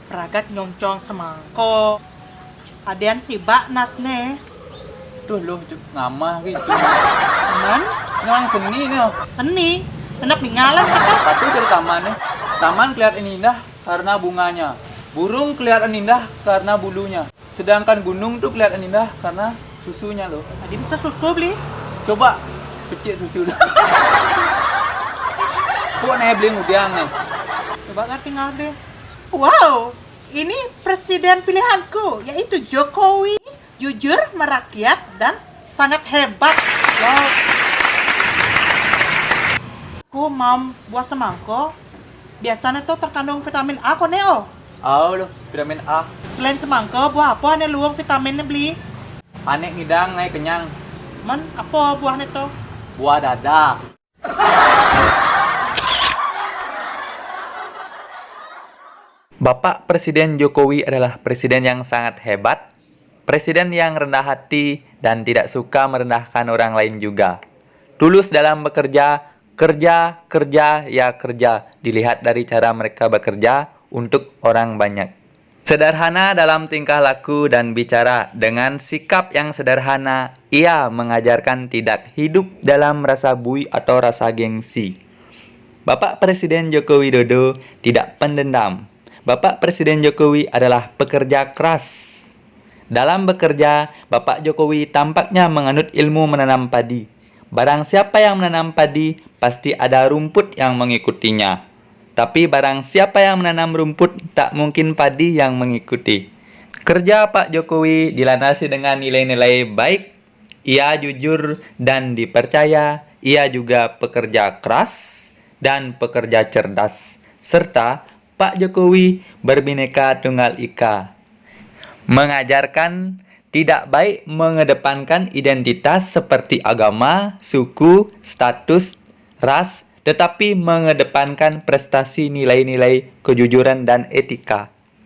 pragat nyoncong semangko. Adean si bak nas ne. Tuh ngamah gitu. Aman, Ngang seni nih. seni. Senap ningalan kita. Satu dari taman nih. Taman kelihatan indah karena bunganya. Burung kelihatan indah karena bulunya. Sedangkan gunung tuh kelihatan indah karena susunya loh. Adi bisa susu beli. Coba pecik susu dulu. Kok nih beli udang nih? Coba kan tinggal deh. Wow, ini presiden pilihanku, yaitu Jokowi. Jujur, merakyat, dan sangat hebat. Wow. Aku mau buah semangko. Biasanya tuh terkandung vitamin A kok neo. Oh loh, vitamin A. Selain semangko, buah apa nih luang vitaminnya beli? Panik ngidang nih kenyang. Man, apa buahnya tuh? Buah dada. Bapak Presiden Jokowi adalah presiden yang sangat hebat, presiden yang rendah hati dan tidak suka merendahkan orang lain juga. Tulus dalam bekerja, kerja, dilihat dari cara mereka bekerja untuk orang banyak. Sederhana dalam tingkah laku dan bicara, dengan sikap yang sederhana, ia mengajarkan tidak hidup dalam rasa bui atau rasa gengsi. Bapak Presiden Joko Widodo tidak pendendam. Bapak Presiden Jokowi adalah pekerja keras. Dalam bekerja, Bapak Jokowi tampaknya menganut ilmu menanam padi. Barang siapa yang menanam padi, pasti ada rumput yang mengikutinya. Tapi barang siapa yang menanam rumput, tak mungkin padi yang mengikuti. Kerja Pak Jokowi dilandasi dengan nilai-nilai baik. Ia jujur dan dipercaya. Ia juga pekerja keras dan pekerja cerdas. Serta Pak Jokowi berbineka tunggal ika. Mengajarkan tidak baik mengedepankan identitas seperti agama, suku, status, ras, tetapi mengedepankan prestasi nilai-nilai kejujuran dan etika.